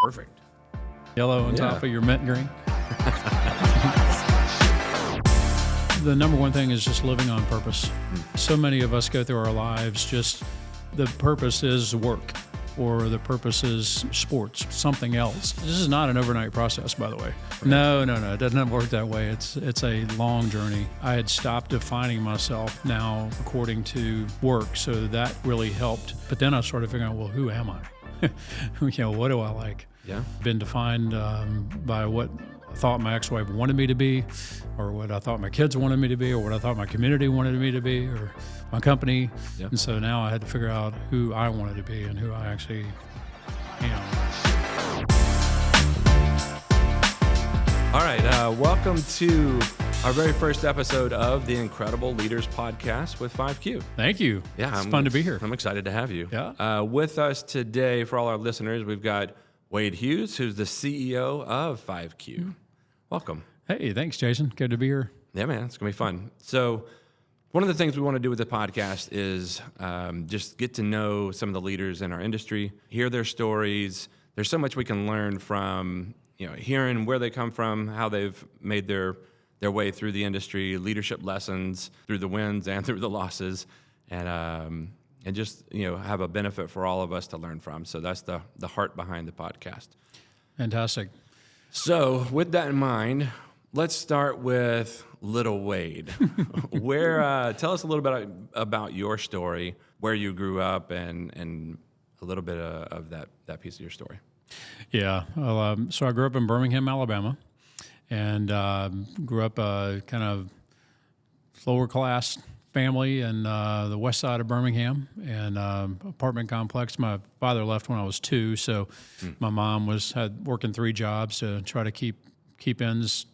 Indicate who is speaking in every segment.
Speaker 1: perfect.
Speaker 2: Yellow on top of your mint green. The number one thing is just living on purpose. So many of us go through our lives just the purpose is work or the purpose is sports, something else. This is not an overnight process, by the way. Right. No, it doesn't work that way. It's a long journey. I had stopped defining myself now according to work, so that really helped. But then I started figuring out, well, who am I? What do I like?
Speaker 1: Yeah.
Speaker 2: Been defined by what I thought my ex-wife wanted me to be, or what I thought my kids wanted me to be, or what I thought my community wanted me to be, or my company. Yep. And so now I had to figure out who I wanted to be and who I actually am.
Speaker 1: All right, welcome to our very first episode of the InCREdible Leaders Podcast with 5Q.
Speaker 2: Thank you.
Speaker 1: Yeah,
Speaker 2: it's fun to be here.
Speaker 1: I'm excited to have you.
Speaker 2: Yeah.
Speaker 1: With us today, for all our listeners, we've got Wade Hughes, who's the CEO of 5Q. Mm-hmm. Welcome.
Speaker 2: Hey, thanks, Jason. Good to be here.
Speaker 1: Yeah, man, it's going to be fun. So one of the things we want to do with the podcast is just get to know some of the leaders in our industry, hear their stories. There's so much we can learn from, hearing where they come from, how they've made their way through the industry, leadership lessons through the wins and through the losses, and just, have a benefit for all of us to learn from. So that's the heart behind the podcast.
Speaker 2: Fantastic.
Speaker 1: So with that in mind, let's start with little Wade. Tell us a little bit about your story, where you grew up, and a little bit of that piece of your story.
Speaker 2: Yeah. Well, so I grew up in Birmingham, Alabama, and grew up kind of lower class family in the west side of Birmingham, and apartment complex. My father left when I was 2, so my mom had working 3 jobs to try to keep ends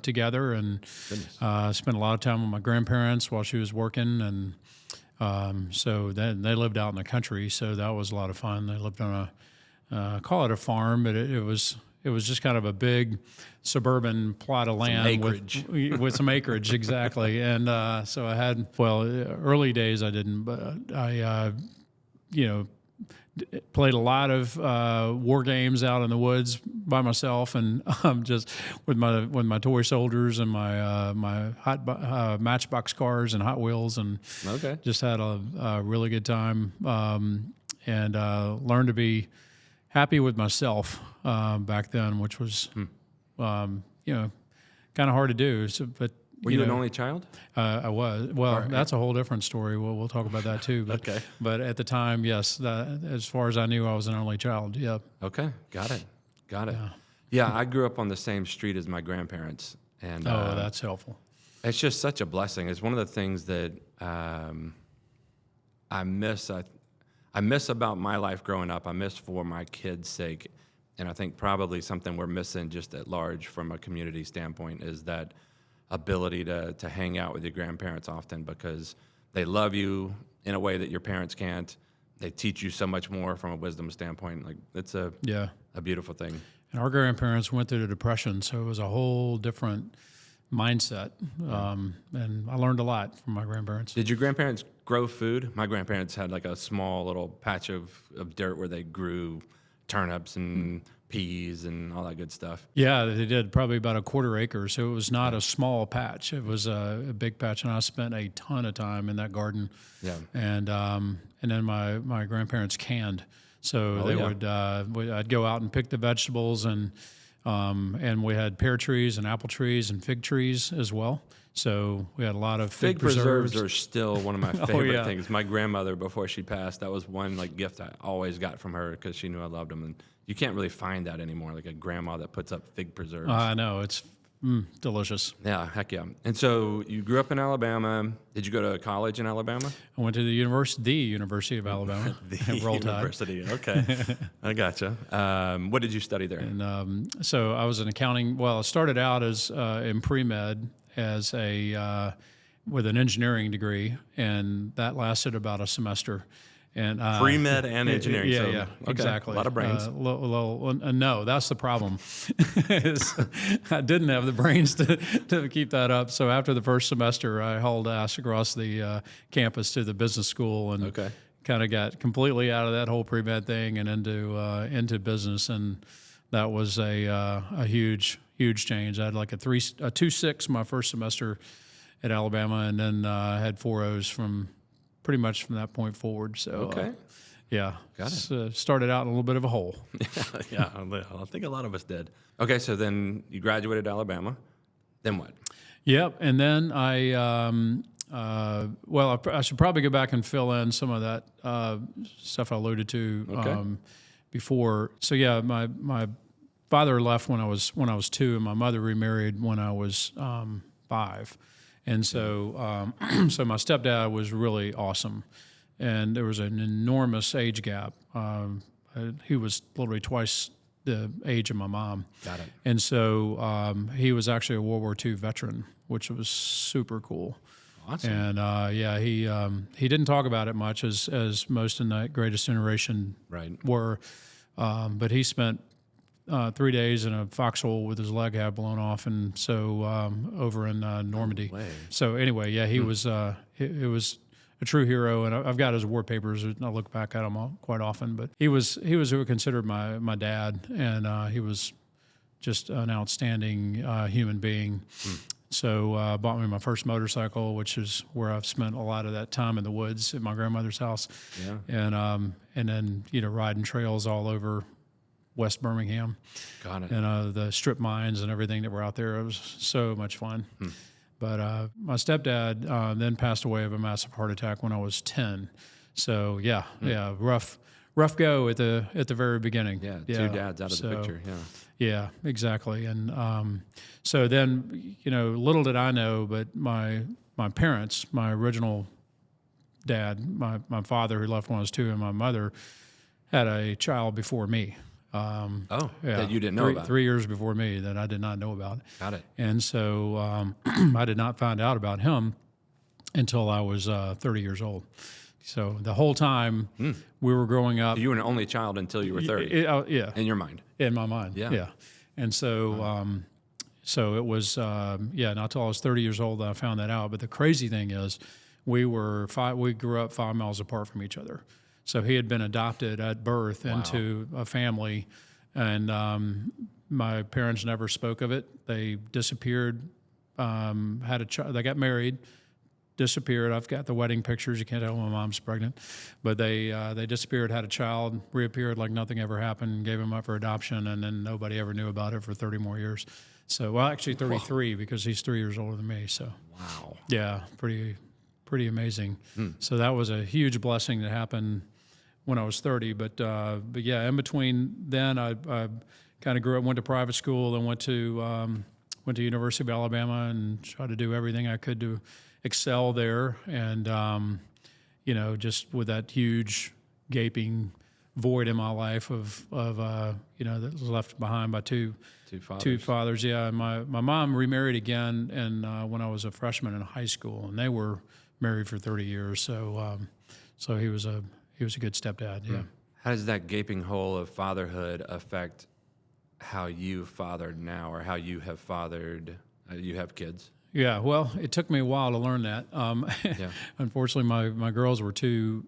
Speaker 2: together, and spent a lot of time with my grandparents while she was working, and so then they lived out in the country, so that was a lot of fun. They lived on call it a farm, but it was just kind of a big suburban plot of land with some acreage, exactly. And so I had, early days I didn't, but I played a lot of war games out in the woods by myself, and just with my toy soldiers and my hot Matchbox cars and Hot Wheels, and just had a really good time, and learned to be happy with myself back then, which was kind of hard to do. So, but
Speaker 1: were you an only child?
Speaker 2: I was. Well, that's a whole different story. We'll talk about that too. But, But at the time, yes, as far as I knew, I was an only child. Yep.
Speaker 1: Okay, got it. Yeah, I grew up on the same street as my grandparents, and
Speaker 2: that's helpful.
Speaker 1: It's just such a blessing. It's one of the things that I miss. I miss about my life growing up. I miss for my kids' sake, and I think probably something we're missing just at large from a community standpoint is that ability to hang out with your grandparents often, because they love you in a way that your parents can't. They teach you so much more from a wisdom standpoint. Like, it's a beautiful thing. And
Speaker 2: our grandparents went through the Depression, so it was a whole different mindset, and I learned a lot from my grandparents.
Speaker 1: Did your grandparents grow food? My grandparents had like a small little patch of dirt where they grew turnips and peas and all that good stuff.
Speaker 2: Yeah, they did, probably about a 1/4 acre, so it was not a small patch. It was a big patch, and I spent a ton of time in that garden. Yeah. And then my grandparents canned, so I'd go out and pick the vegetables, and we had pear trees and apple trees and fig trees as well. So we had a lot of fig preserves.
Speaker 1: Are still one of my favorite things. My grandmother, before she passed, that was one gift I always got from her, because she knew I loved them. And you can't really find that anymore, like a grandma that puts up fig preserves.
Speaker 2: I know, it's delicious.
Speaker 1: Yeah, heck yeah. And so you grew up in Alabama. Did you go to college in Alabama?
Speaker 2: I went to the University of Alabama.
Speaker 1: University, okay. I gotcha. What did you study there?
Speaker 2: And so I was in accounting. Well, I started out as in pre-med as with an engineering degree, and that lasted about a semester. And
Speaker 1: pre-med and engineering.
Speaker 2: Yeah, exactly.
Speaker 1: A lot of brains.
Speaker 2: No, that's the problem. I didn't have the brains to keep that up. So after the first semester, I hauled ass across the campus to the business school, and kind of got completely out of that whole pre-med thing and into business. And that was a huge change. I had like a 2.6 my first semester at Alabama, and then I had 4.0s from pretty much from that point forward. So
Speaker 1: Okay.
Speaker 2: yeah,
Speaker 1: Got it.
Speaker 2: So started out in a little bit of a hole.
Speaker 1: Yeah, I think a lot of us did. Okay, so then you graduated Alabama. Then what?
Speaker 2: Yep, and then I should probably go back and fill in some of that stuff I alluded to before. So yeah, my father left when I was 2, and my mother remarried when I was 5, and so so my stepdad was really awesome, and there was an enormous age gap. He was literally twice the age of my mom.
Speaker 1: Got it.
Speaker 2: And so he was actually a World War II veteran, which was super cool.
Speaker 1: Awesome.
Speaker 2: And he didn't talk about it much, as most in that Greatest Generation were, but he spent 3 days in a foxhole with his leg half blown off, and so over in Normandy.
Speaker 1: No way.
Speaker 2: So anyway, yeah, he was it was a true hero, and I've got his war papers, and I look back at them quite often. But he was who was considered my dad, and he was just an outstanding human being. So bought me my first motorcycle, which is where I've spent a lot of that time in the woods at my grandmother's house.
Speaker 1: Yeah.
Speaker 2: And then riding trails all over West Birmingham.
Speaker 1: Got it.
Speaker 2: And the strip mines and everything that were out there. It was so much fun. But my stepdad then passed away of a massive heart attack when I was 10. So yeah, rough go at the very beginning.
Speaker 1: Yeah, two dads out of the picture. Yeah.
Speaker 2: Yeah, exactly. And so then, little did I know, but my parents, my original dad, my father who left when I was 2, and my mother had a child before me.
Speaker 1: That you didn't know about.
Speaker 2: 3 years before me that I did not know about.
Speaker 1: Got it.
Speaker 2: And so I did not find out about him until I was 30 years old. So the whole time we were growing up.
Speaker 1: You were an only child until you were 30.
Speaker 2: Yeah.
Speaker 1: In your mind.
Speaker 2: In my mind.
Speaker 1: Yeah.
Speaker 2: And so, so it was, not until I was 30 years old that I found that out. But the crazy thing is, we grew up 5 miles apart from each other. So he had been adopted at birth into a family, and my parents never spoke of it. They disappeared, had a child. They got married, disappeared. I've got the wedding pictures. You can't tell my mom's pregnant, but they disappeared, had a child, reappeared like nothing ever happened, gave him up for adoption, and then nobody ever knew about it for 30 more years. So, well, actually 33 because he's 3 years older than me. So,
Speaker 1: wow,
Speaker 2: yeah, pretty amazing. So that was a huge blessing that happened when I was 30. But yeah, in between then, I kind of grew up, went to private school, and went to University of Alabama, and tried to do everything I could to excel there. And just with that huge gaping void in my life of that was left behind by two fathers. Yeah, and my mom remarried again, and when I was a freshman in high school, and they were married for 30 years. So so he was a good stepdad. Yeah.
Speaker 1: How does that gaping hole of fatherhood affect how you fathered now, or how you have fathered? You have kids.
Speaker 2: Yeah. Well, it took me a while to learn that. Unfortunately, my girls were too.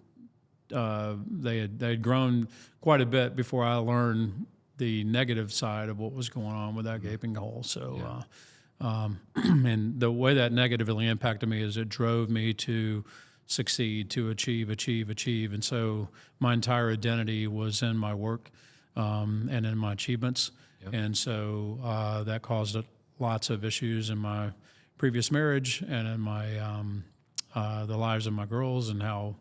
Speaker 2: They had grown quite a bit before I learned the negative side of what was going on with that gaping hole. So, and the way that negatively impacted me is it drove me to succeed, to achieve. And so my entire identity was in my work and in my achievements. Yep. And so that caused lots of issues in my previous marriage and in my the lives of my girls and how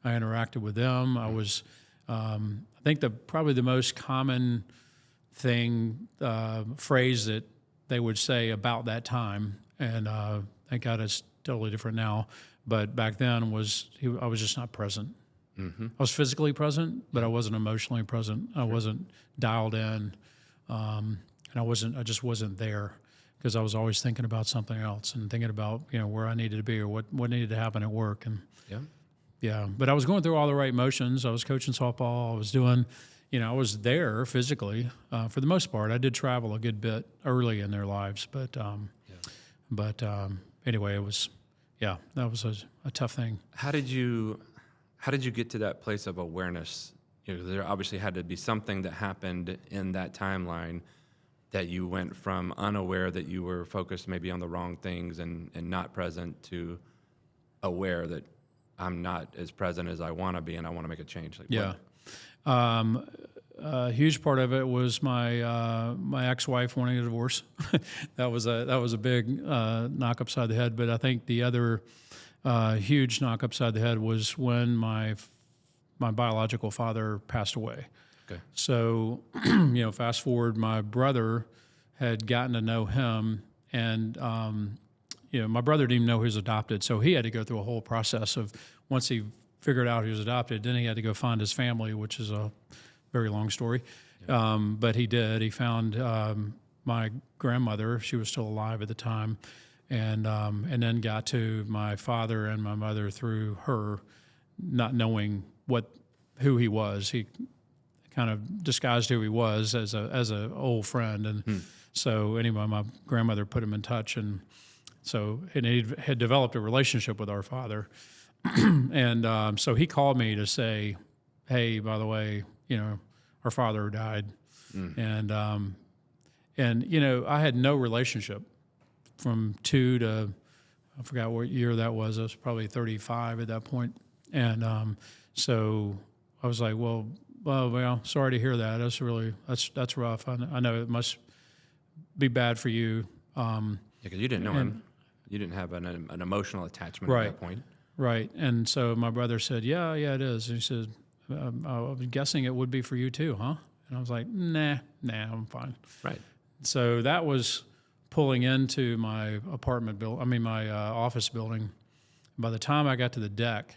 Speaker 2: I interacted with them. I was, I think probably the most common phrase that they would say about that time, and thank God it's totally different now, but back then I was just not present. Mm-hmm. I was physically present, but I wasn't emotionally present. I wasn't dialed in, and I just wasn't there, because I was always thinking about something else and thinking about where I needed to be or what needed to happen at work. And but I was going through all the right motions. I was coaching softball. I was doing, I was there physically for the most part. I did travel a good bit early in their lives, but anyway, it was that was a tough thing.
Speaker 1: How did you get to that place of awareness? there obviously had to be something that happened in that timeline that you went from unaware that you were focused maybe on the wrong things and not present to aware that I'm not as present as I want to be and I want to make a change. Like,
Speaker 2: Yeah. A huge part of it was my ex-wife wanting a divorce. That was a big knock upside the head. But I think the other huge knock upside the head was when my biological father passed away.
Speaker 1: Okay.
Speaker 2: So, fast forward, my brother had gotten to know him, and my brother didn't even know he was adopted. So he had to go through a whole process of, once he figured out he was adopted, then he had to go find his family, which is a very long story. Yeah. But he did. He found my grandmother. She was still alive at the time, and then got to my father and my mother through her, not knowing who he was. He kind of disguised who he was as a old friend, and so anyway, my grandmother put him in touch, and so he had developed a relationship with our father, and so he called me to say, "Hey, by the way, our father died," and I had no relationship from 2 to, I forgot what year that was. I was probably 35 at that point, and so I was like, well, sorry to hear that. That's rough. I know it must be bad for you.
Speaker 1: Because you didn't know him. You didn't have an emotional attachment
Speaker 2: Right.
Speaker 1: at that point.
Speaker 2: Right. And so my brother said, yeah, it is. And he said, I was guessing it would be for you too, huh? And I was like, nah, I'm fine.
Speaker 1: Right.
Speaker 2: So that was pulling into my my office building. By the time I got to the deck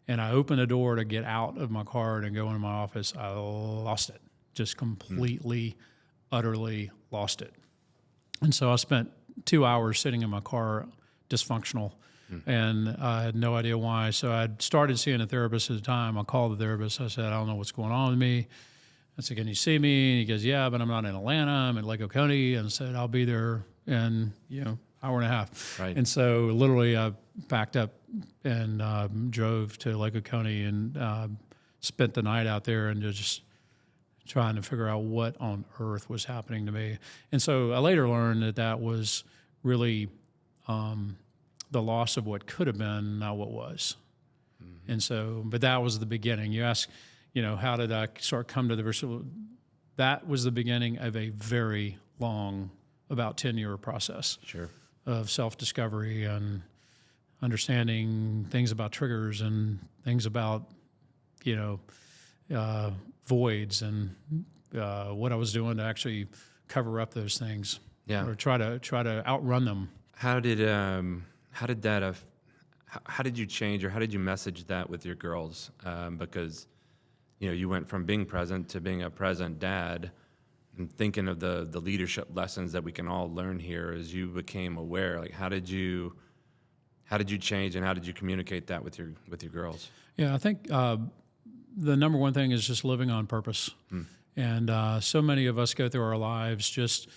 Speaker 2: and I opened the door to get out of my car and go into my office, I lost it. Just completely, utterly lost it. And so I spent 2 hours sitting in my car, dysfunctional, and I had no idea why. So I'd started seeing a therapist at the time. I called the therapist. I said, I don't know what's going on with me. I said, can you see me? And he goes, yeah, but I'm not in Atlanta. I'm in Lake Oconee. And I said, I'll be there in, hour and a half.
Speaker 1: Right.
Speaker 2: And so literally I packed up and drove to Lake Oconee and spent the night out there and just trying to figure out what on earth was happening to me. And so I later learned that was really the loss of what could have been, not what was. Mm-hmm. And so, but that was the beginning. You ask, how did I come to the verse? That was the beginning of a very long, about 10-year process.
Speaker 1: Sure.
Speaker 2: Of self-discovery and understanding things about triggers and things about, voids and what I was doing to actually cover up those things.
Speaker 1: Yeah.
Speaker 2: Or try to outrun them.
Speaker 1: How did you change, or how did you message that with your girls? Because, you went from being present to being a present dad, and thinking of the leadership lessons that we can all learn here as you became aware. Like, how did you change, and how did you communicate that with your girls?
Speaker 2: Yeah, I think the number one thing is just living on purpose. And so many of us go through our lives just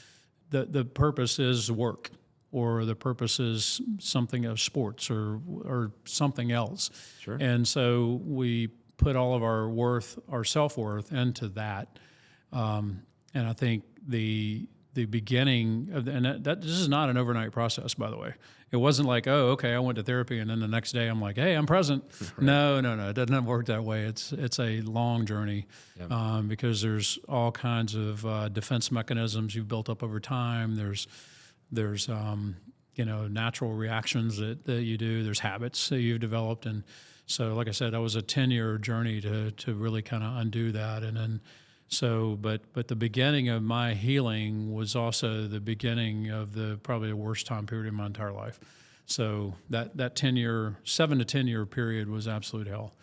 Speaker 2: the purpose is work, or the purpose is something of sports or something else.
Speaker 1: Sure.
Speaker 2: And so we put all of our self-worth into that. And I think the beginning of this is not an overnight process, by the way. It wasn't like, oh, okay, I went to therapy and then the next day I'm like, hey, I'm present. Right. No, it doesn't work that way. It's a long journey. Yeah. Because there's all kinds of defense mechanisms you've built up over time. There's natural reactions that you do. There's habits that you've developed. And so, like I said, that was a 10-year journey to really kind of undo that. And then, but the beginning of my healing was also the beginning of probably the worst time period in my entire life. So that 7 to 10 year period was absolute hell.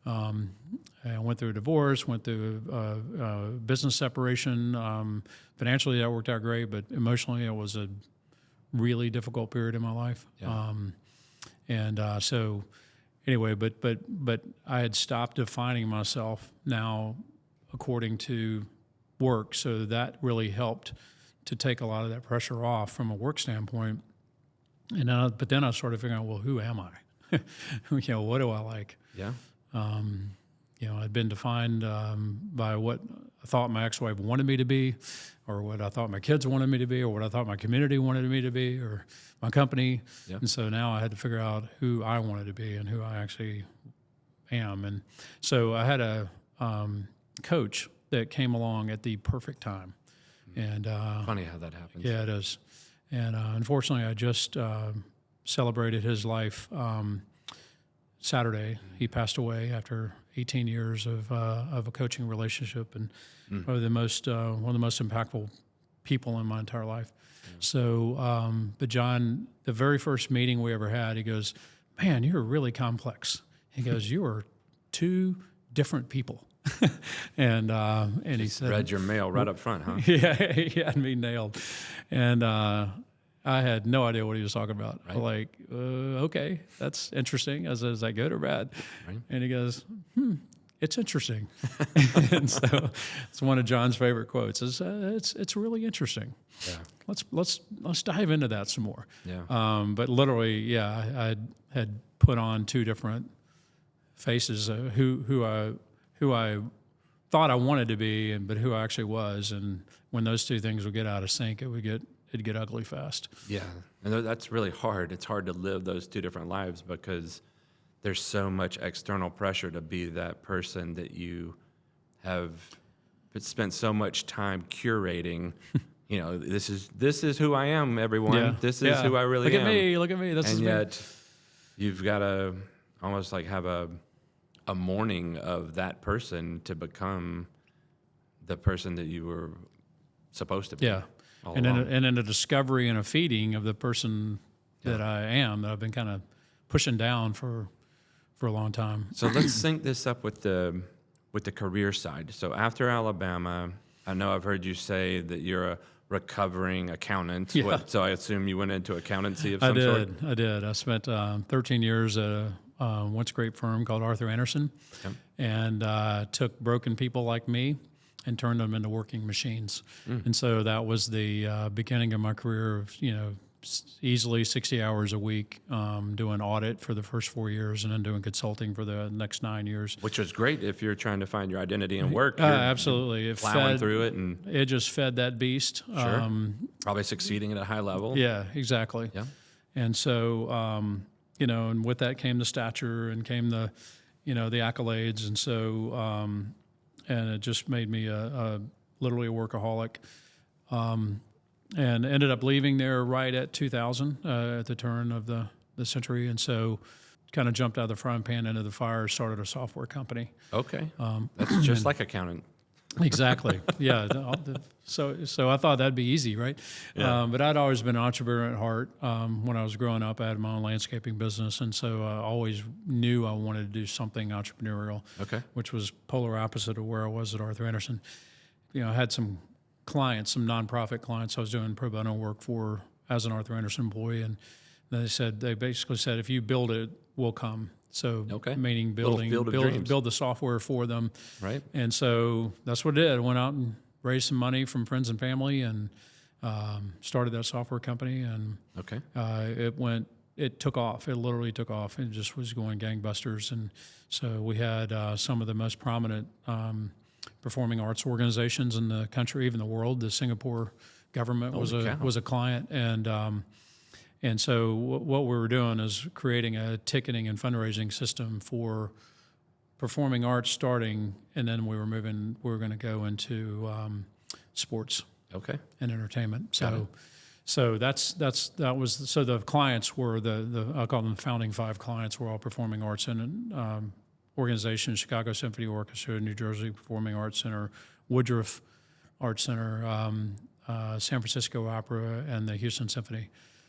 Speaker 2: I went through a divorce, went through a business separation. Financially, that worked out great, but emotionally, it was a really difficult period in my life. Yeah. So anyway, but I had stopped defining myself now according to work, so that really helped to take a lot of that pressure off from a work standpoint. And but then I started figuring out, well, who am I? What do I like?
Speaker 1: Yeah.
Speaker 2: I'd been defined by what I thought my ex-wife wanted me to be, or what I thought my kids wanted me to be, or what I thought my community wanted me to be, or my company.
Speaker 1: Yeah.
Speaker 2: And so now I had to figure out who I wanted to be and who I actually am. And so I had a coach that came along at the perfect time. And
Speaker 1: Funny how that happens.
Speaker 2: yeah, it is. And unfortunately, I just celebrated his life Saturday. He passed away after 18 years of a coaching relationship, and probably one of the most impactful people in my entire life. Yeah. So, but John, the very first meeting we ever had, he goes, "Man, you're really complex." He goes, "You are two different people." and he said,
Speaker 1: "Read your mail right up front, huh?"
Speaker 2: Yeah, he had me nailed, and I had no idea what he was talking about.
Speaker 1: Right.
Speaker 2: Like, okay, that's interesting. Is that good or bad?
Speaker 1: Right.
Speaker 2: And he goes, it's interesting. And so it's one of John's favorite quotes. It's really interesting.
Speaker 1: Yeah.
Speaker 2: Let's dive into that some more.
Speaker 1: Yeah.
Speaker 2: But literally, yeah, I had put on two different faces, who I thought I wanted to be, but who I actually was. And when those two things would get out of sync, it'd get ugly fast.
Speaker 1: Yeah, and that's really hard. It's hard to live those two different lives because there's so much external pressure to be that person that you have spent so much time curating. This is who I am, everyone.
Speaker 2: Yeah.
Speaker 1: This is who I really am.
Speaker 2: Look at me. This is
Speaker 1: and
Speaker 2: me.
Speaker 1: yet, you've got to almost like have a mourning of that person to become the person that you were supposed to be.
Speaker 2: Yeah. And in a discovery and a feeding of the person that I am, that I've been kind of pushing down for a long time.
Speaker 1: So let's sync this up with the career side. So after Alabama, I know I've heard you say that you're a recovering accountant.
Speaker 2: Yeah.
Speaker 1: So I assume you went into accountancy of some sort?
Speaker 2: I did. I spent 13 years at a once great firm called Arthur Andersen, and took broken people like me and turned them into working machines. And so that was the beginning of my career of, easily 60 hours a week, doing audit for the first 4 years and then doing consulting for the next 9 years.
Speaker 1: Which was great if you're trying to find your identity in work. You're
Speaker 2: Absolutely. It
Speaker 1: plowing through it. And
Speaker 2: it just fed that beast.
Speaker 1: Sure. Probably succeeding at a high level.
Speaker 2: Yeah, exactly.
Speaker 1: Yeah.
Speaker 2: And so, and with that came the stature and came the accolades. And so, and it just made me literally a workaholic. And ended up leaving there right at 2000, at the turn of the century. And so kind of jumped out of the frying pan into the fire, started a software company.
Speaker 1: Okay. That's just like accounting.
Speaker 2: Exactly. Yeah. So I thought that'd be easy, right?
Speaker 1: Yeah.
Speaker 2: But I'd always been an entrepreneur at heart. When I was growing up, I had my own landscaping business. And so I always knew I wanted to do something entrepreneurial,
Speaker 1: Okay.
Speaker 2: which was polar opposite of where I was at Arthur Andersen. I had some clients, some nonprofit clients I was doing pro bono work for as an Arthur Andersen employee, and they basically said, if you build it, we'll come. So meaning build the software for them. Right. And so that's what I did. I went out and raised some money from friends and family and started that software company, and it took off. It literally took off. It just was going gangbusters. And so we had some of the most prominent performing arts organizations in the country, even the world. The Singapore government was a client, and so what we were doing is creating a ticketing and fundraising system for performing arts starting, and then we were going to go into sports, and entertainment. So the clients were I call them the founding 5 clients were all performing arts and organizations: Chicago Symphony Orchestra, New Jersey Performing Arts Center, Woodruff Arts Center, San Francisco Opera, and the Houston Symphony.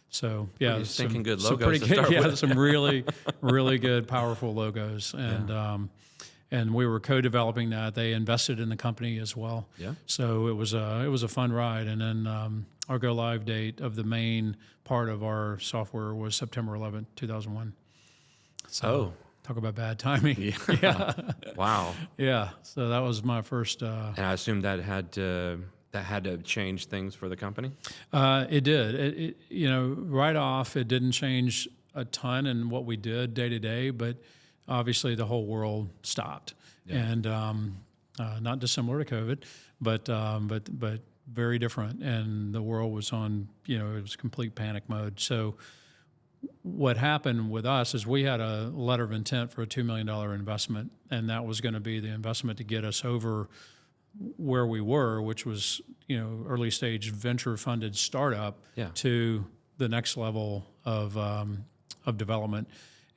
Speaker 2: So
Speaker 1: thinking good logos to start with.
Speaker 2: Some really, really good, powerful logos, and we were co-developing that. They invested in the company as well. Yeah. So it was a fun ride, and then our go live date of the main part of our software was September 11th, 2001. So. Talk about bad timing. Yeah. Wow. Yeah. So that was my first.
Speaker 1: And I assume that had to change things for the company.
Speaker 2: It did. Right off, it didn't change a ton in what we did day to day, but obviously the whole world stopped. and not dissimilar to COVID, but very different. And the world was on, it was complete panic mode. So what happened with us is we had a letter of intent for a $2 million investment, and that was going to be the investment to get us over where we were, which was, early stage venture funded startup, to the next level of development.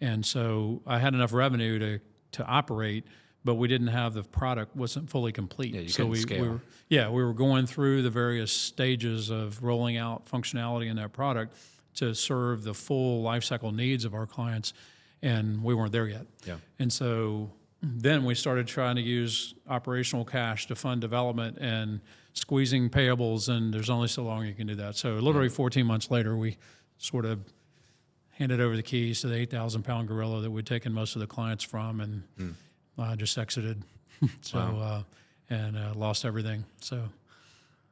Speaker 2: And so I had enough revenue to operate, but we didn't have the product, wasn't fully complete.
Speaker 1: Yeah, you
Speaker 2: so
Speaker 1: couldn't scale.
Speaker 2: we were going through the various stages of rolling out functionality in that product to serve the full life cycle needs of our clients, and we weren't there yet.
Speaker 1: Yeah.
Speaker 2: And so then we started trying to use operational cash to fund development and squeezing payables, and there's only so long you can do that. So literally 14 months later, we sort of handed over the keys to the 8,000-pound gorilla that we'd taken most of the clients from, and just exited. And lost everything. So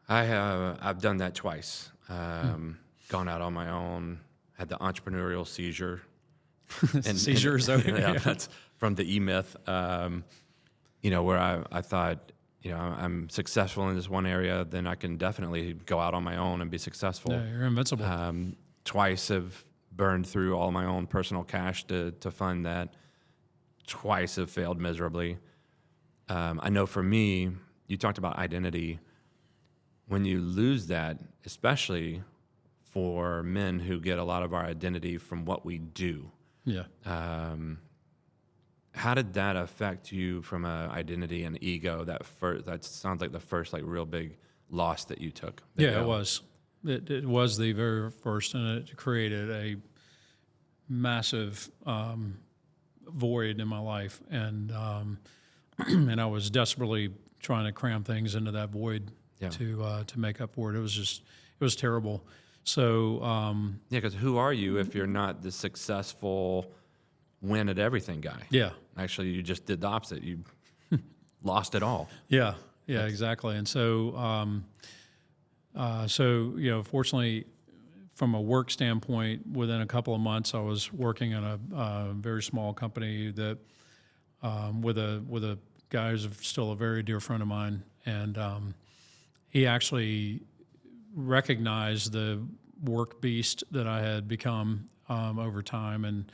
Speaker 1: I've done that twice. Gone out on my own, had the entrepreneurial seizure.
Speaker 2: Seizures,
Speaker 1: yeah, that's from the E-Myth, where I thought, I'm successful in this one area, then I can definitely go out on my own and be successful.
Speaker 2: yeah, you're invincible.
Speaker 1: Twice have burned through all my own personal cash to fund that. Twice have failed miserably. I know for me, you talked about identity. When you lose that, especially for men who get a lot of our identity from what we do,
Speaker 2: yeah.
Speaker 1: How did that affect you from an identity and ego? That sounds like the first real big loss that you took.
Speaker 2: Yeah, it was. It was the very first, and it created a massive void in my life, and and I was desperately trying to cram things into that void to make up for it. It was terrible. So
Speaker 1: because who are you if you're not the successful, win at everything guy?
Speaker 2: Yeah.
Speaker 1: Actually, you just did the opposite. You lost it all.
Speaker 2: Yeah, exactly. And so, fortunately, from a work standpoint, within a couple of months, I was working in a very small company that with a guy who's still a very dear friend of mine, and he actually recognized the work beast that I had become over time,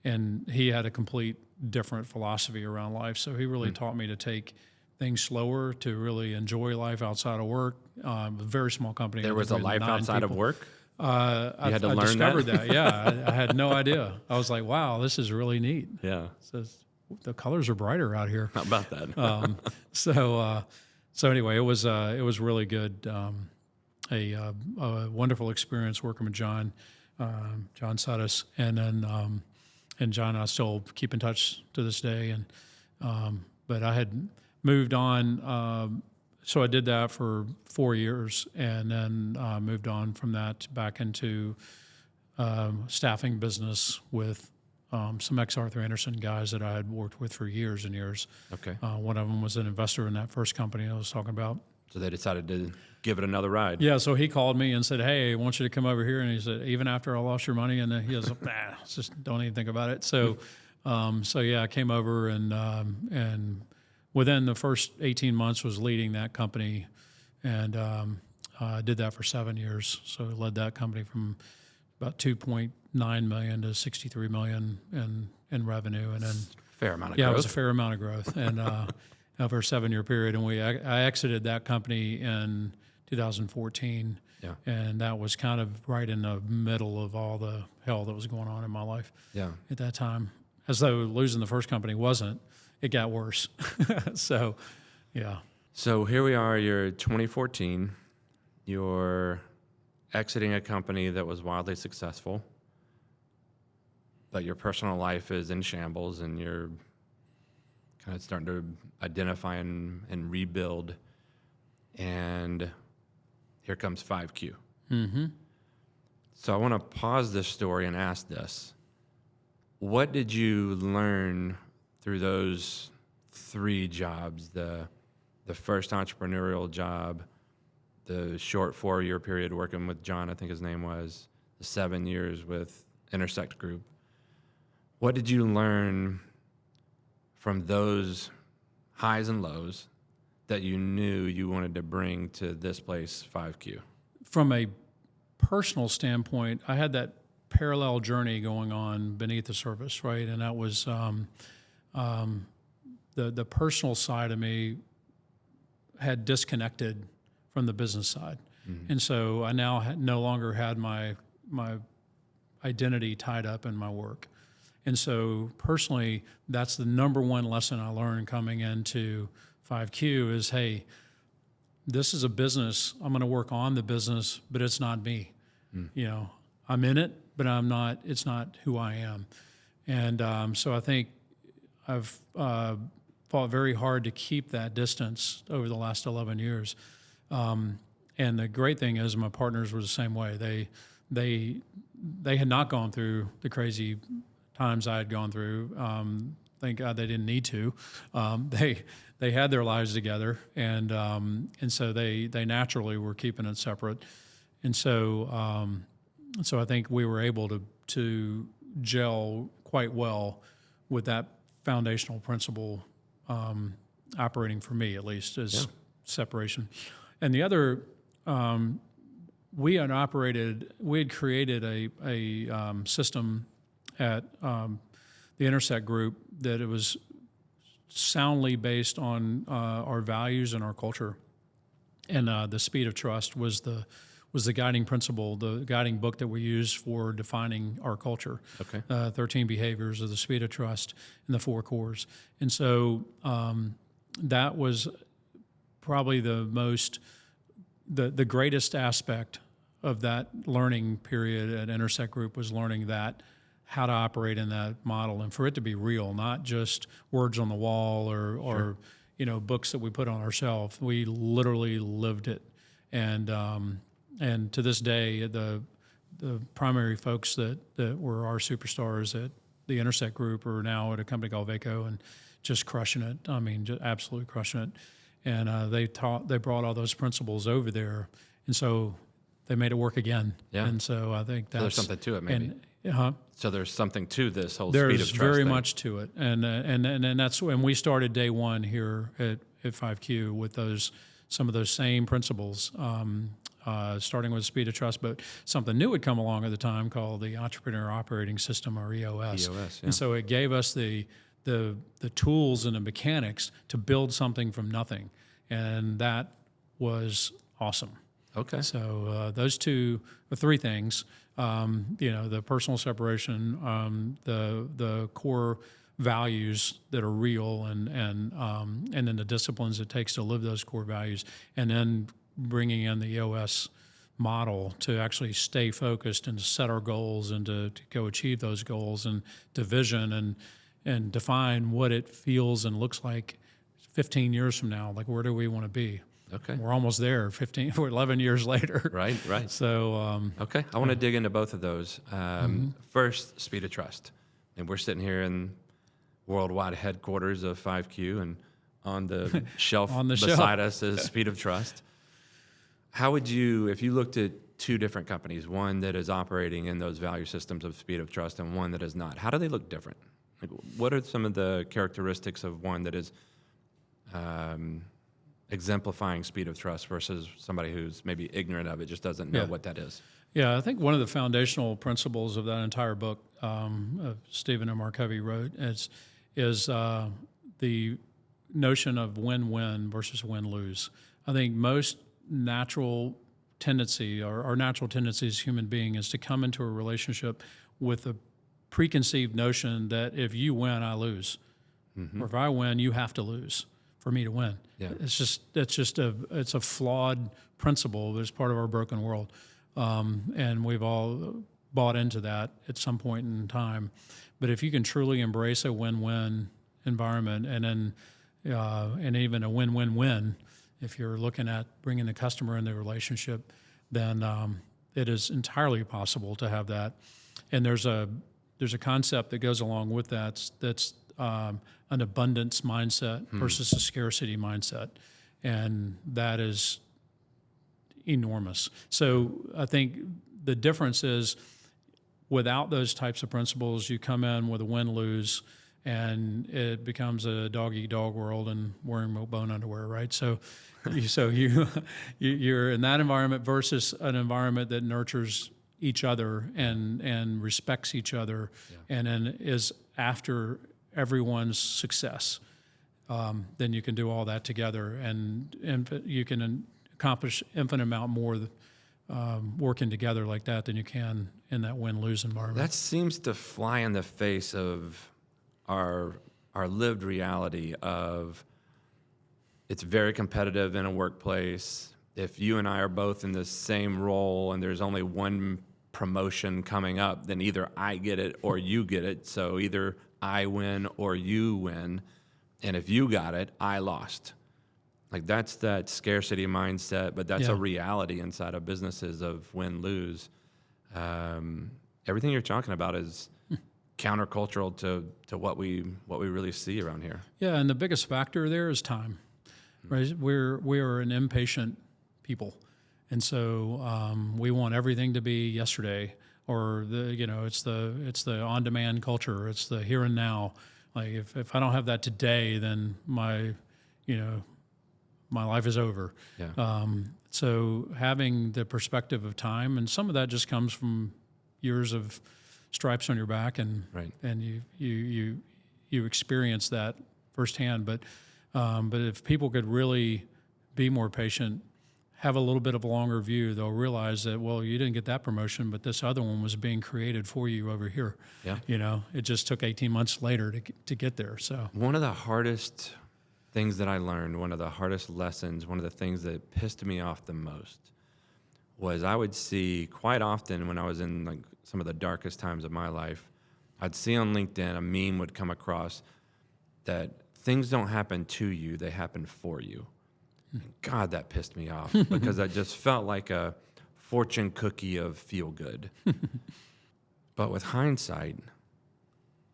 Speaker 2: and he had a complete different philosophy around life. So he really taught me to take things slower, to really enjoy life outside of work. A very small company.
Speaker 1: There was a life outside of work?
Speaker 2: I
Speaker 1: had to learn
Speaker 2: discovered
Speaker 1: that?
Speaker 2: Yeah, I had no idea. I was like, wow, this is really neat.
Speaker 1: Yeah.
Speaker 2: So the colors are brighter out here.
Speaker 1: How about that?
Speaker 2: So anyway, it was really good. A wonderful experience working with John Sudis, and then and John and I still keep in touch to this day. And but I had moved on, so I did that for 4 years, and then moved on from that back into staffing business with some ex-Arthur Andersen guys that I had worked with for years and years.
Speaker 1: Okay.
Speaker 2: One of them was an investor in that first company I was talking about.
Speaker 1: So they decided to give it another ride.
Speaker 2: Yeah, so he called me and said, "Hey, I want you to come over here." And he said, "Even after I lost your money?" And he was like, "Nah, just don't even think about it." So, I came over, and within the first 18 months was leading that company, and I did that for 7 years. So I led that company from about 2.9 million to 63 million in revenue, and then
Speaker 1: Fair amount of growth.
Speaker 2: it was a fair amount of growth, and over a 7-year period. And I exited that company in 2014, and that was kind of right in the middle of all the hell that was going on in my life at that time. As though losing the first company wasn't, it got worse. So, yeah.
Speaker 1: So here we are, you're 2014, you're exiting a company that was wildly successful, but your personal life is in shambles, and you're kind of starting to identify and rebuild, and here comes 5Q.
Speaker 2: Mm-hmm.
Speaker 1: So I want to pause this story and ask this. What did you learn through those 3 jobs, the first entrepreneurial job, the short 4-year period working with John, I think his name was, the 7 years with Intersect Group? What did you learn from those highs and lows that you knew you wanted to bring to this place, 5Q?
Speaker 2: From a personal standpoint, I had that parallel journey going on beneath the surface, right? And that was the personal side of me had disconnected from the business side. And so I now no longer had my identity tied up in my work. And so personally, that's the number one lesson I learned coming into 5Q is, hey, this is a business. I'm going to work on the business, but it's not me. You know, I'm in it, but I'm not. It's not who I am. And so I think I've fought very hard to keep that distance over the last 11 years. And the great thing is, my partners were the same way. They had not gone through the crazy times I had gone through. Thank God they didn't need to. They had their lives together, and so they naturally were keeping it separate. And so I think we were able to gel quite well with that foundational principle operating for me, at least, as separation. And the other, we had created a system at the Intersect Group that it was soundly based on our values and our culture. And the speed of trust was the guiding principle, the guiding book that we use for defining our culture.
Speaker 1: Okay.
Speaker 2: 13 behaviors of the speed of trust and the 4 cores. And so that was probably the greatest aspect of that learning period at Intersect Group was learning that, how to operate in that model, and for it to be real, not just words on the wall or books that we put on our shelf. We literally lived it. And to this day, the primary folks that were our superstars at the Intersect Group are now at a company called Vaco and just crushing it. I mean, just absolutely crushing it. And they brought all those principles over there, and so they made it work again. Yeah. And so I think that's,
Speaker 1: so there's something to it, maybe. So there's something to this whole speed of trust.
Speaker 2: There's very
Speaker 1: thing.
Speaker 2: much to it, and that's when we started day one here at 5Q with some of those same principles. Starting with speed of trust, but something new had come along at the time called the Entrepreneur Operating System, or EOS. And so it gave us the tools and the mechanics to build something from nothing, and that was awesome.
Speaker 1: Okay.
Speaker 2: So those 2 or 3 things, the personal separation, the core values that are real, and then the disciplines it takes to live those core values, and then bringing in the EOS model to actually stay focused and to set our goals and to go achieve those goals, and to vision and define what it feels and looks like 15 years from now. Like, where do we want to be?
Speaker 3: Okay.
Speaker 2: We're almost there, 11 years later.
Speaker 3: Right, right.
Speaker 2: So,
Speaker 3: okay, I want to dig into both of those. First, speed of trust. And we're sitting here in worldwide headquarters of 5Q, and on the shelf beside us is speed of trust. How would you, if you looked at two different companies, one that is operating in those value systems of speed of trust and one that is not, how do they look different? Like, what are some of the characteristics of one that is exemplifying speed of trust versus somebody who's maybe ignorant of it, just doesn't know what that is?
Speaker 2: Yeah, I think one of the foundational principles of that entire book Stephen and Mark Covey wrote is the notion of win-win versus win-lose. I think most natural tendency, or our natural tendency as human being, is to come into a relationship with a preconceived notion that if you win, I lose. Mm-hmm. Or if I win, you have to lose for me to win. Yeah. It's a flawed principle, but it's part of our broken world. And we've all bought into that at some point in time. But if you can truly embrace a win-win environment, and then and even a win-win-win, if you're looking at bringing the customer into the relationship, then it is entirely possible to have that. And there's a concept that goes along with that that's an abundance mindset versus a scarcity mindset, and that is enormous. So I think the difference is, without those types of principles, you come in with a win-lose, and it becomes a dog-eat-dog world and wearing milk-bone underwear, right? So, you're in that environment versus an environment that nurtures each other and respects each other, and then is after everyone's success. Then you can do all that together, and you can accomplish infinite amount more working together like that than you can in that win-lose environment.
Speaker 1: That seems to fly in the face of our lived reality of it's very competitive in a workplace. If you and I are both in the same role and there's only one promotion coming up, then either I get it or you get it. So either I win or you win. And if you got it, I lost. Like that's that scarcity mindset, but that's a reality inside of businesses of win-lose. Everything you're talking about is countercultural to what we really see around here.
Speaker 2: Yeah, and the biggest factor there is time. Right, we are an impatient people, and so we want everything to be yesterday, or it's the on-demand culture. It's the here and now. Like if I don't have that today, then my life is over.
Speaker 1: Yeah.
Speaker 2: So having the perspective of time, and some of that just comes from years of stripes on your back, and
Speaker 1: Right.
Speaker 2: and you experience that firsthand. But if people could really be more patient, have a little bit of a longer view, they'll realize that, well, you didn't get that promotion, but this other one was being created for you over here.
Speaker 1: Yeah.
Speaker 2: It just took 18 months later to get there. So
Speaker 1: One of the hardest things that I learned, one of the hardest lessons, one of the things that pissed me off the most was I would see quite often when I was in like some of the darkest times of my life, I'd see on LinkedIn a meme would come across that things don't happen to you, they happen for you. And God, that pissed me off because I just felt like a fortune cookie of feel good. But with hindsight,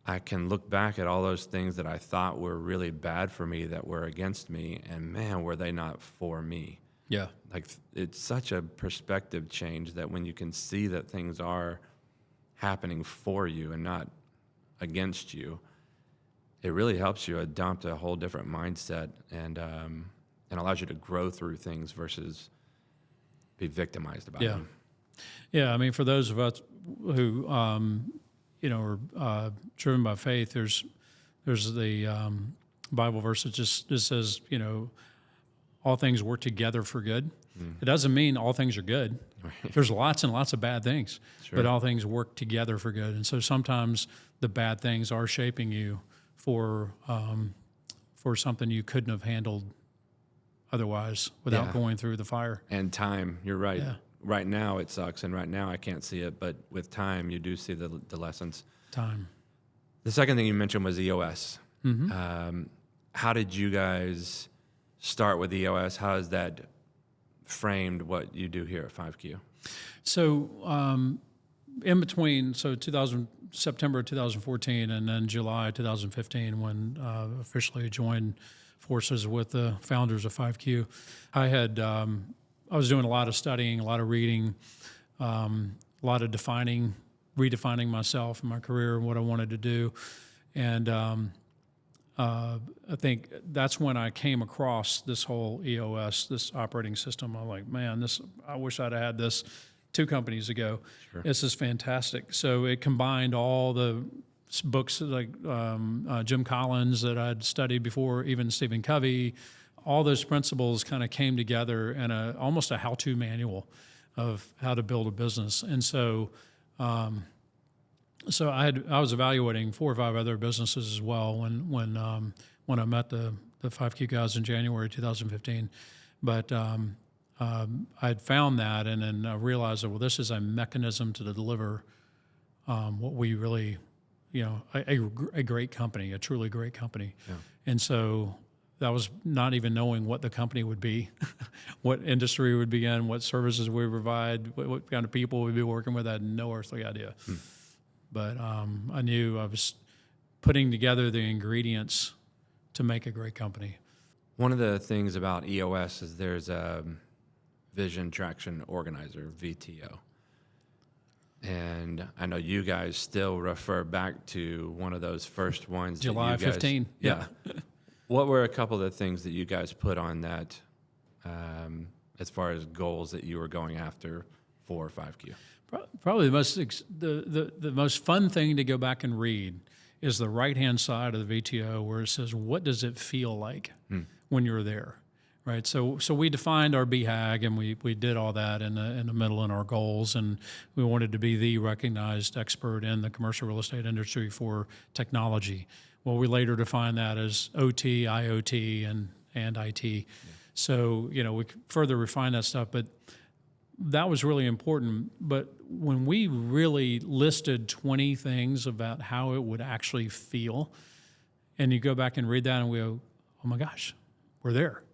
Speaker 1: I can look back at all those things that I thought were really bad for me that were against me, and man, were they not for me.
Speaker 2: yeah,
Speaker 1: Like it's such a perspective change that when you can see that things are happening for you and not against you, it really helps you adopt a whole different mindset and allows you to grow through things versus be victimized about them.
Speaker 2: Yeah, I mean, for those of us who are driven by faith, there's the Bible verse that just says, all things work together for good. It doesn't mean all things are good.
Speaker 1: Right.
Speaker 2: There's lots and lots of bad things,
Speaker 1: Sure.
Speaker 2: but all things work together for good. And so sometimes the bad things are shaping you for something you couldn't have handled otherwise without going through the fire.
Speaker 1: And time, you're right.
Speaker 2: Yeah.
Speaker 1: Right now it sucks, and right now I can't see it, but with time you do see the lessons.
Speaker 2: Time.
Speaker 1: The second thing you mentioned was EOS. How did you guys start with EOS? How has that framed what you do here at 5Q?
Speaker 2: So in between, September 2014 and then July 2015, when officially joined forces with the founders of 5Q, I was doing a lot of studying, a lot of reading, a lot of redefining myself and my career and what I wanted to do. And I think that's when I came across this whole EOS, this operating system. I'm like, man, I wish I'd had this 2 companies ago.
Speaker 1: Sure.
Speaker 2: This is fantastic. So it combined all the books like Jim Collins that I'd studied before, even Stephen Covey. All those principles kind of came together in almost a how-to manual of how to build a business. And so I was evaluating 4 or 5 other businesses as well when I met the 5Q guys in January 2015. But I'd found that, and then I realized that, well, this is a mechanism to deliver what we really, a great company, a truly great company.
Speaker 1: Yeah.
Speaker 2: And so that was not even knowing what the company would be, what industry would be in, what services we would provide, what kind of people we'd be working with. I had no earthly idea. But I knew I was putting together the ingredients to make a great company.
Speaker 1: One of the things about EOS is there's a Vision Traction Organizer, VTO. And I know you guys still refer back to one of those first ones.
Speaker 2: July 15.
Speaker 1: Yeah. What were a couple of the things that you guys put on that as far as goals that you were going after for 5Q?
Speaker 2: Probably the most fun thing to go back and read is the right-hand side of the VTO where it says, what does it feel like when you're there? Right, so we defined our BHAG, and we did all that in the middle in our goals, and we wanted to be the recognized expert in the commercial real estate industry for technology. Well, we later defined that as OT, IoT, and IT. Yeah. So we further refined that stuff, but that was really important. But when we really listed 20 things about how it would actually feel, and you go back and read that, and we go, oh my gosh, we're there.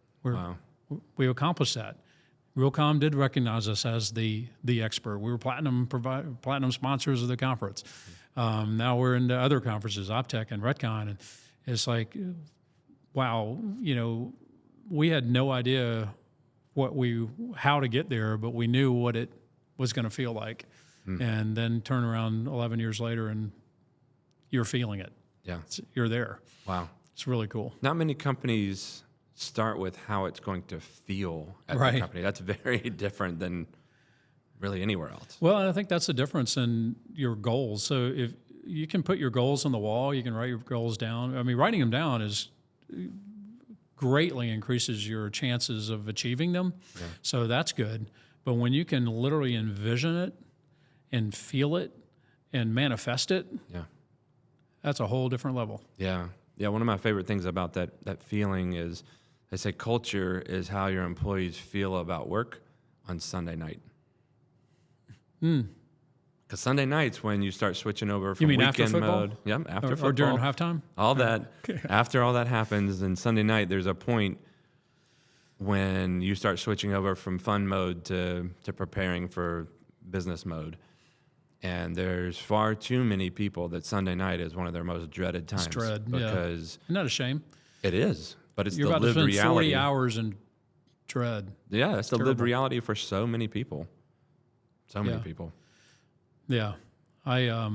Speaker 2: We accomplished that. Realcomm did recognize us as the expert. We were platinum sponsors of the conference. Now we're into other conferences, Optech and Redcon, and it's like, wow, we had no idea how to get there, but we knew what it was going to feel like, and then turn around 11 years later and you're feeling it.
Speaker 1: Yeah,
Speaker 2: you're there.
Speaker 1: Wow,
Speaker 2: it's really cool.
Speaker 1: Not many companies start with how it's going to feel at the company. That's very different than really anywhere else.
Speaker 2: Well, and I think that's the difference in your goals. So if you can put your goals on the wall, you can write your goals down. I mean, writing them down greatly increases your chances of achieving them. Yeah. So that's good. But when you can literally envision it and feel it and manifest it, that's a whole different level.
Speaker 1: Yeah. Yeah, one of my favorite things about that feeling is they say culture is how your employees feel about work on Sunday night. Because Sunday night's when you start switching over from weekend mode. Yeah, after football.
Speaker 2: Or during halftime?
Speaker 1: All that. After all that happens, and Sunday night, there's a point when you start switching over from fun mode to preparing for business mode. And there's far too many people that Sunday night is one of their most dreaded times.
Speaker 2: It's dread,
Speaker 1: because
Speaker 2: Isn't that a shame?
Speaker 1: It is, but it's
Speaker 2: You're
Speaker 1: the
Speaker 2: about
Speaker 1: lived
Speaker 2: to spend
Speaker 1: reality.
Speaker 2: 40 hours in dread.
Speaker 1: Yeah, it's the lived reality for so many people. So many people.
Speaker 2: Yeah, I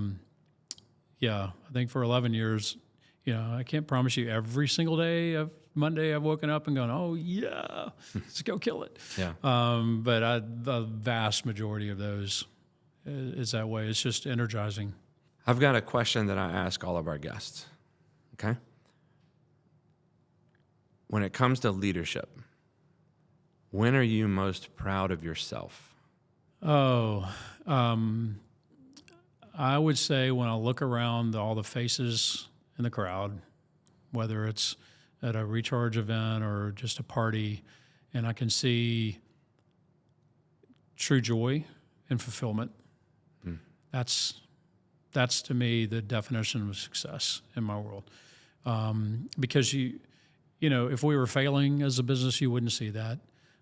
Speaker 2: think for 11 years, I can't promise you every single day of Monday I've woken up and gone, oh yeah, let's go kill it.
Speaker 1: Yeah.
Speaker 2: But the vast majority of those is that way. It's just energizing.
Speaker 1: I've got a question that I ask all of our guests. Okay. When it comes to leadership, when are you most proud of yourself?
Speaker 2: Oh, I would say when I look around all the faces in the crowd, whether it's at a recharge event or just a party, and I can see true joy and fulfillment. That's to me the definition of success in my world. Because if we were failing as a business, you wouldn't see that,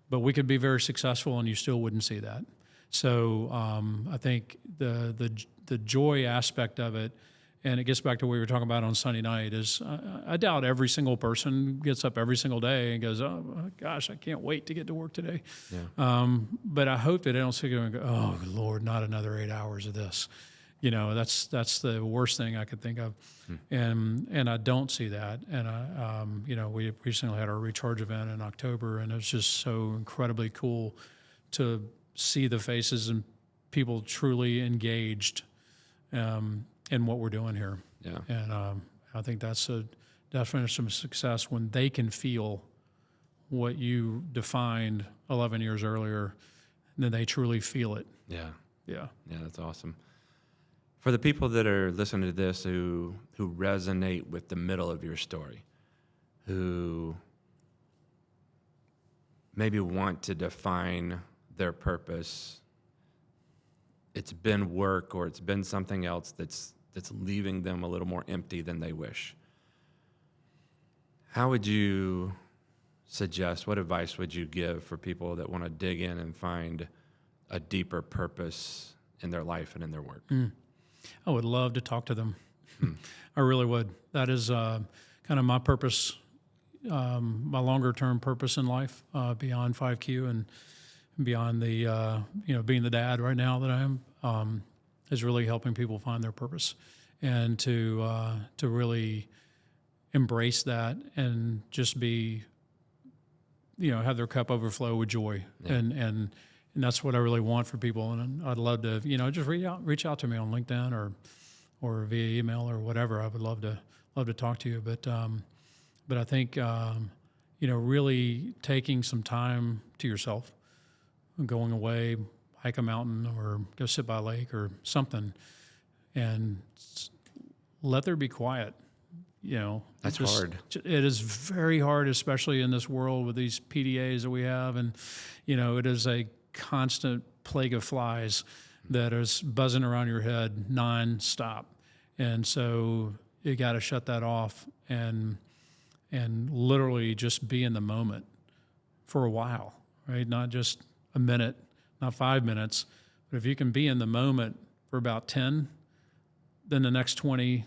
Speaker 2: but we could be very successful and you still wouldn't see that. So I think the joy aspect of it, and it gets back to what we were talking about on Sunday night, is I doubt every single person gets up every single day and goes, oh gosh, I can't wait to get to work today. Yeah. But I hope that they don't sit there and go, oh Lord, not another 8 hours of this. That's the worst thing I could think of. And I don't see that. And we recently had our recharge event in October, and it was just so incredibly cool to see the faces and people truly engaged in what we're doing here.
Speaker 1: Yeah.
Speaker 2: And I think that's a definition of success when they can feel what you defined 11 years earlier, and then they truly feel it.
Speaker 1: Yeah.
Speaker 2: Yeah.
Speaker 1: Yeah, that's awesome. For the people that are listening to this who resonate with the middle of your story, who maybe want to define their purpose, it's been work or it's been something else that's leaving them a little more empty than they wish. How would you suggest, what advice would you give for people that want to dig in and find a deeper purpose in their life and in their work?
Speaker 2: I would love to talk to them. I really would. That is kind of my purpose, my longer term purpose in life, beyond 5Q and beyond the, being the dad right now that I am. is really helping people find their purpose, and to really embrace that and just be, have their cup overflow with joy.
Speaker 3: Yeah.
Speaker 2: And that's what I really want for people. And I'd love to, just reach out to me on LinkedIn or via email or whatever. I would love to talk to you. But I think, really taking some time to yourself, going away, hike a mountain or go sit by a lake or something, and let there be quiet.
Speaker 3: That's hard.
Speaker 2: It is very hard, especially in this world with these PDAs that we have. And, it is a constant plague of flies that is buzzing around your head nonstop. And so you got to shut that off and literally just be in the moment for a while, right? Not just a minute, not 5 minutes, but if you can be in the moment for about 10, then the next 20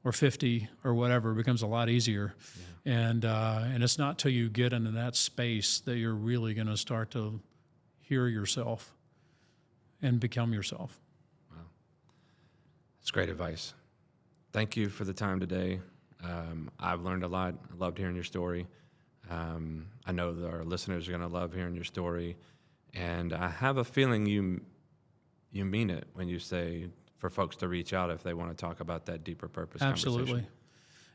Speaker 2: or 50 or whatever becomes a lot easier. Yeah. And it's not till you get into that space that you're really going to start to hear yourself and become yourself.
Speaker 3: Wow. That's great advice. Thank you for the time today. I've learned a lot. I loved hearing your story. I know that our listeners are going to love hearing your story. And I have a feeling you mean it when you say for folks to reach out if they want to talk about that deeper purpose
Speaker 2: Absolutely.
Speaker 3: conversation.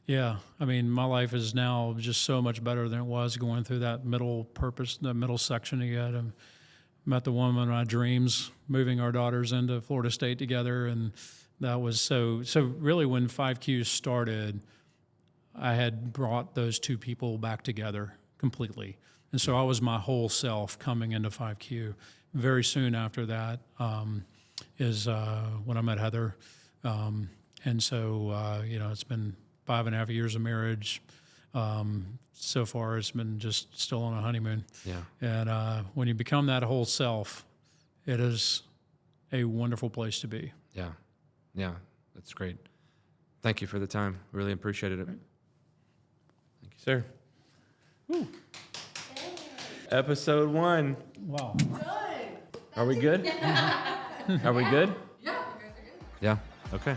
Speaker 2: Yeah. I mean, my life is now just so much better than it was going through that middle purpose, the middle section again. I met the woman of my dreams, moving our daughters into Florida State together. And that was so really when 5Q started, I had brought those two people back together completely. And so I was my whole self coming into 5Q. Very soon after that is when I met Heather. And so, it's been 5.5 years of marriage. So far, it's been just still on a honeymoon.
Speaker 3: Yeah.
Speaker 2: And when you become that whole self, it is a wonderful place to be.
Speaker 3: Yeah. Yeah. That's great. Thank you for the time. Really appreciated it. Thank you, sir. Woo. Episode 1.
Speaker 2: Wow.
Speaker 3: Are we good? Are we good?
Speaker 4: Yeah, you guys are good.
Speaker 3: Yeah. Okay.